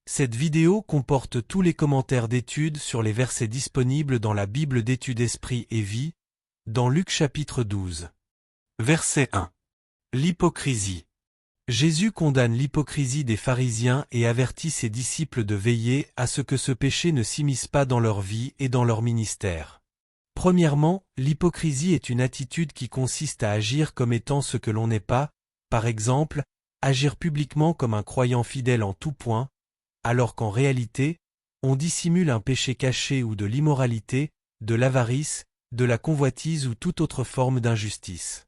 Cette vidéo comporte tous les commentaires d'études sur les versets disponibles dans la Bible d'études Esprit et Vie, dans Luc chapitre 12. Verset 1. L'hypocrisie. Jésus condamne l'hypocrisie des pharisiens et avertit ses disciples de veiller à ce que ce péché ne s'immisce pas dans leur vie et dans leur ministère. Premièrement, l'hypocrisie est une attitude qui consiste à agir comme étant ce que l'on n'est pas, par exemple, agir publiquement comme un croyant fidèle en tout point, alors qu'en réalité, on dissimule un péché caché ou de l'immoralité, de l'avarice, de la convoitise ou toute autre forme d'injustice.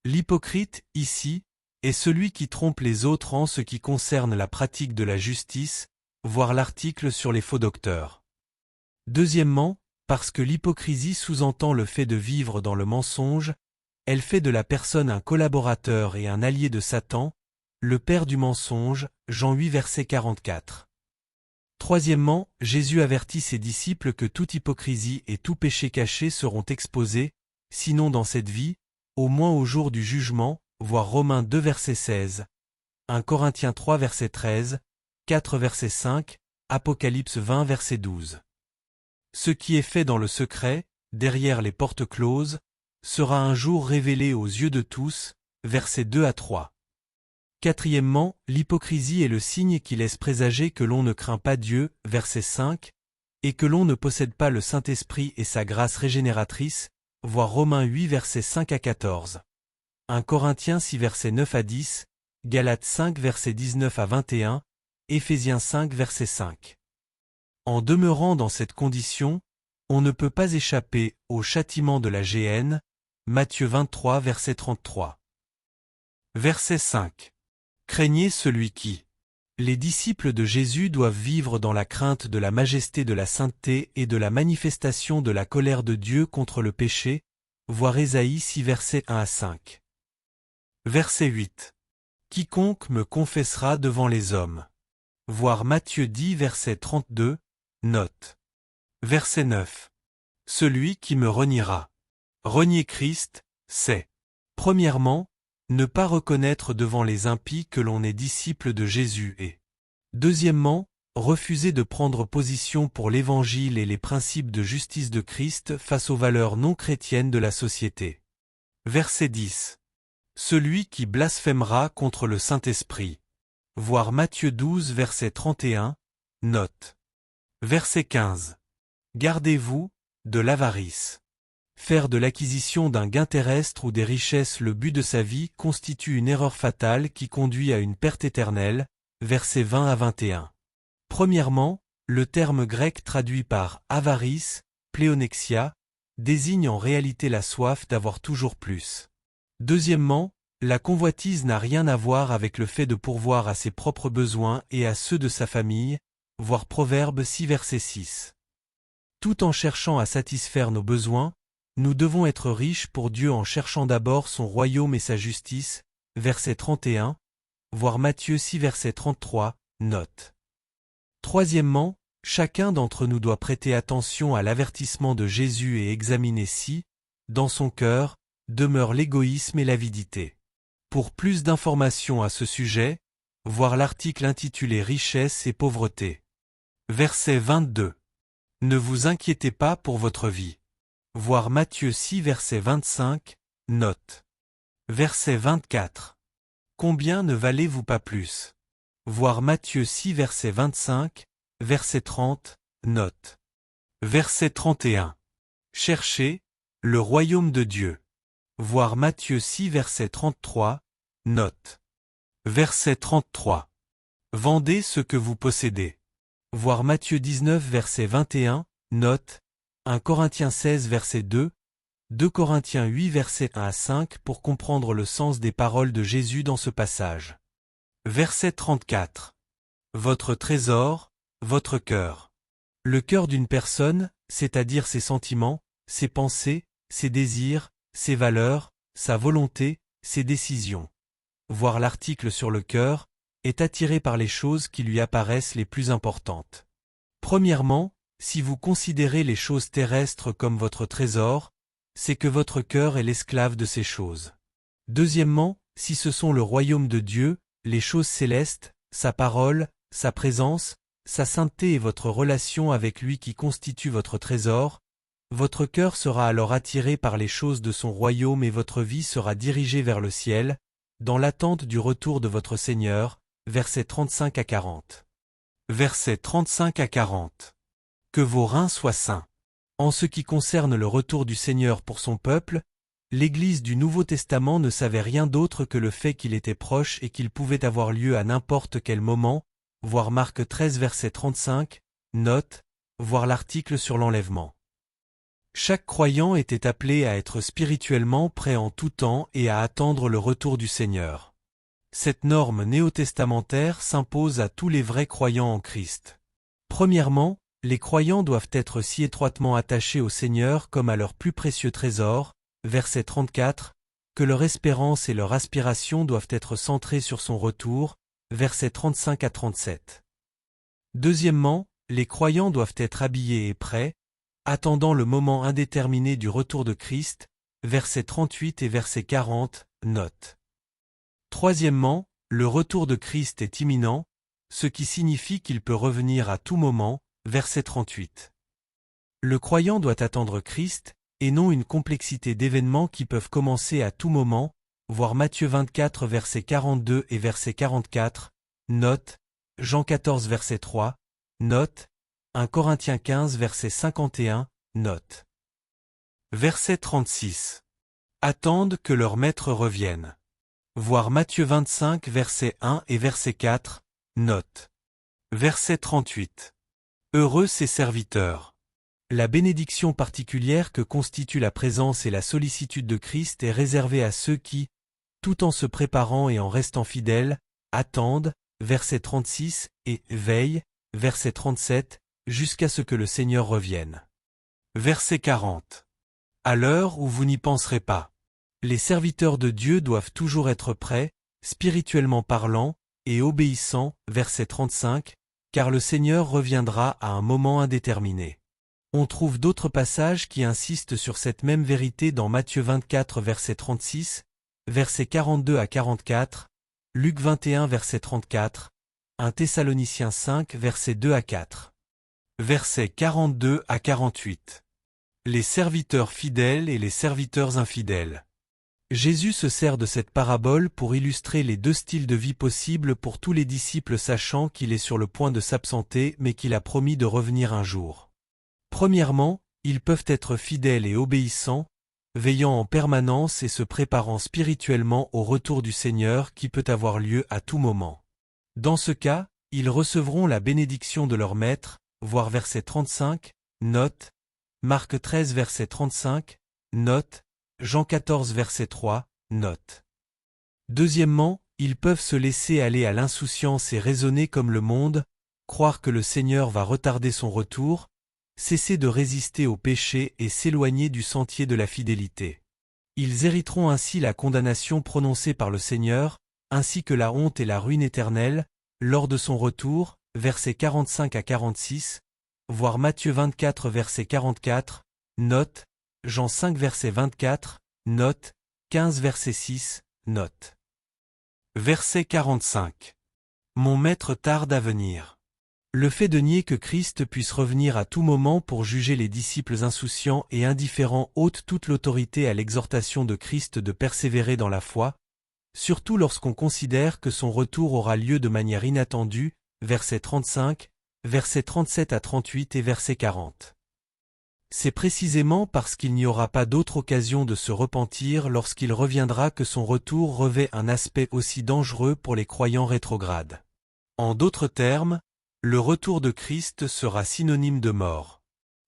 L'hypocrite, ici, est celui qui trompe les autres en ce qui concerne la pratique de la justice, voir l'article sur les faux docteurs. Deuxièmement, parce que l'hypocrisie sous-entend le fait de vivre dans le mensonge, elle fait de la personne un collaborateur et un allié de Satan, le père du mensonge, Jean 8 verset 44. Troisièmement, Jésus avertit ses disciples que toute hypocrisie et tout péché caché seront exposés, sinon dans cette vie, au moins au jour du jugement, voir Romains 2 verset 16, 1 Corinthiens 3 verset 13, 4 verset 5, Apocalypse 20 verset 12. Ce qui est fait dans le secret, derrière les portes closes, sera un jour révélé aux yeux de tous, versets 2 à 3. Quatrièmement, l'hypocrisie est le signe qui laisse présager que l'on ne craint pas Dieu, verset 5, et que l'on ne possède pas le Saint-Esprit et sa grâce régénératrice, voir Romains 8 versets 5 à 14. 1 Corinthiens 6 versets 9 à 10, Galates 5 versets 19 à 21, Éphésiens 5 verset 5. En demeurant dans cette condition, on ne peut pas échapper au châtiment de la géhenne, Matthieu 23 verset 33. Verset 5. Craignez celui qui. Les disciples de Jésus doivent vivre dans la crainte de la majesté de la sainteté et de la manifestation de la colère de Dieu contre le péché, voir Ésaïe 6 versets 1 à 5. Verset 8. Quiconque me confessera devant les hommes. Voir Matthieu 10 verset 32, note. Verset 9. Celui qui me reniera. Renier Christ, c'est, premièrement, ne pas reconnaître devant les impies que l'on est disciple de Jésus et, deuxièmement, refuser de prendre position pour l'Évangile et les principes de justice de Christ face aux valeurs non chrétiennes de la société. Verset 10. Celui qui blasphémera contre le Saint-Esprit. Voir Matthieu 12 verset 31, note. Verset 15. Gardez-vous de l'avarice. Faire de l'acquisition d'un gain terrestre ou des richesses le but de sa vie constitue une erreur fatale qui conduit à une perte éternelle, versets 20 à 21. Premièrement, le terme grec traduit par avarice, pléonexia, désigne en réalité la soif d'avoir toujours plus. Deuxièmement, la convoitise n'a rien à voir avec le fait de pourvoir à ses propres besoins et à ceux de sa famille, voir Proverbes 6 verset 6. Tout en cherchant à satisfaire nos besoins, nous devons être riches pour Dieu en cherchant d'abord son royaume et sa justice, verset 31, voir Matthieu 6 verset 33, note. Troisièmement, chacun d'entre nous doit prêter attention à l'avertissement de Jésus et examiner si, dans son cœur, demeure l'égoïsme et l'avidité. Pour plus d'informations à ce sujet, voir l'article intitulé Richesse et pauvreté. Verset 22. Ne vous inquiétez pas pour votre vie. Voir Matthieu 6 verset 25, note. Verset 24. Combien ne valez-vous pas plus? Voir Matthieu 6 verset 25, verset 30, note. Verset 31. Cherchez le royaume de Dieu. Voir Matthieu 6 verset 33, note. Verset 33. Vendez ce que vous possédez. Voir Matthieu 19 verset 21, note. 1 Corinthiens 16 verset 2, 2 Corinthiens 8 verset 1 à 5 pour comprendre le sens des paroles de Jésus dans ce passage. Verset 34. Votre trésor, votre cœur. Le cœur d'une personne, c'est-à-dire ses sentiments, ses pensées, ses désirs, ses valeurs, sa volonté, ses décisions. Voir l'article sur le cœur, est attiré par les choses qui lui apparaissent les plus importantes. Premièrement, si vous considérez les choses terrestres comme votre trésor, c'est que votre cœur est l'esclave de ces choses. Deuxièmement, si ce sont le royaume de Dieu, les choses célestes, sa parole, sa présence, sa sainteté et votre relation avec lui qui constitue votre trésor, votre cœur sera alors attiré par les choses de son royaume et votre vie sera dirigée vers le ciel, dans l'attente du retour de votre Seigneur, versets 35 à 40. Versets 35 à 40. Que vos reins soient sains. En ce qui concerne le retour du Seigneur pour son peuple, l'Église du Nouveau Testament ne savait rien d'autre que le fait qu'il était proche et qu'il pouvait avoir lieu à n'importe quel moment, voir Marc 13 verset 35, note, voir l'article sur l'enlèvement. Chaque croyant était appelé à être spirituellement prêt en tout temps et à attendre le retour du Seigneur. Cette norme néo-testamentaire s'impose à tous les vrais croyants en Christ. Premièrement, les croyants doivent être si étroitement attachés au Seigneur comme à leur plus précieux trésor, verset 34, que leur espérance et leur aspiration doivent être centrées sur son retour, versets 35 à 37. Deuxièmement, les croyants doivent être habillés et prêts, attendant le moment indéterminé du retour de Christ, versets 38 et verset 40, note. Troisièmement, le retour de Christ est imminent, ce qui signifie qu'il peut revenir à tout moment, verset 38. Le croyant doit attendre Christ, et non une complexité d'événements qui peuvent commencer à tout moment, voir Matthieu 24 verset 42 et verset 44, note, Jean 14 verset 3, note, 1 Corinthiens 15 verset 51, note. Verset 36. Attendent que leur maître revienne. Voir Matthieu 25 verset 1 et verset 4, note. Verset 38. Heureux ses serviteurs. La bénédiction particulière que constitue la présence et la sollicitude de Christ est réservée à ceux qui, tout en se préparant et en restant fidèles, attendent, verset 36, et veillent, verset 37, jusqu'à ce que le Seigneur revienne. Verset 40. À l'heure où vous n'y penserez pas. Les serviteurs de Dieu doivent toujours être prêts, spirituellement parlant, et obéissants, verset 35, car le Seigneur reviendra à un moment indéterminé. On trouve d'autres passages qui insistent sur cette même vérité dans Matthieu 24 verset 36, versets 42 à 44, Luc 21 verset 34, 1 Thessaloniciens 5 versets 2 à 4. Versets 42 à 48. Les serviteurs fidèles et les serviteurs infidèles. Jésus se sert de cette parabole pour illustrer les deux styles de vie possibles pour tous les disciples sachant qu'il est sur le point de s'absenter mais qu'il a promis de revenir un jour. Premièrement, ils peuvent être fidèles et obéissants, veillant en permanence et se préparant spirituellement au retour du Seigneur qui peut avoir lieu à tout moment. Dans ce cas, ils recevront la bénédiction de leur maître, voir verset 35, note, Marc 13 verset 35, note, Jean 14 verset 3, note. Deuxièmement, ils peuvent se laisser aller à l'insouciance et raisonner comme le monde, croire que le Seigneur va retarder son retour, cesser de résister au péché et s'éloigner du sentier de la fidélité. Ils hériteront ainsi la condamnation prononcée par le Seigneur, ainsi que la honte et la ruine éternelle, lors de son retour, versets 45 à 46, voir Matthieu 24 verset 44, note, Jean 5 verset 24, note, 15 verset 6, note. Verset 45. Mon maître tarde à venir. Le fait de nier que Christ puisse revenir à tout moment pour juger les disciples insouciants et indifférents ôte toute l'autorité à l'exhortation de Christ de persévérer dans la foi, surtout lorsqu'on considère que son retour aura lieu de manière inattendue, verset 35, versets 37 à 38 et verset 40. C'est précisément parce qu'il n'y aura pas d'autre occasion de se repentir lorsqu'il reviendra que son retour revêt un aspect aussi dangereux pour les croyants rétrogrades. En d'autres termes, le retour de Christ sera synonyme de mort.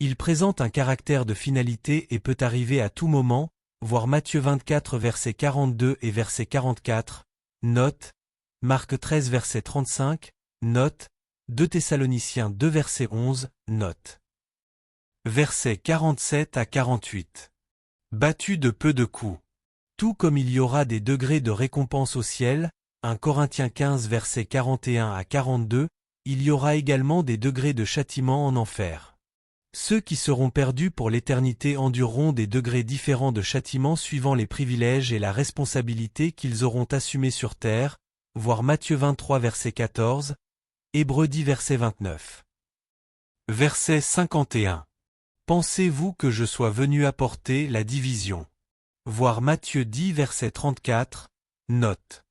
Il présente un caractère de finalité et peut arriver à tout moment, voir Matthieu 24 verset 42 et verset 44, note, Marc 13 verset 35, note, 2 Thessaloniciens 2 verset 11, note. Versets 47 à 48. Battu de peu de coups. Tout comme il y aura des degrés de récompense au ciel, 1 Corinthiens 15 versets 41 à 42, il y aura également des degrés de châtiment en enfer. Ceux qui seront perdus pour l'éternité endureront des degrés différents de châtiment suivant les privilèges et la responsabilité qu'ils auront assumés sur terre, voir Matthieu 23 verset 14, Hébreux 10 verset 29. Verset 51. Pensez-vous que je sois venu apporter la division? Voir Matthieu 10 verset 34, note.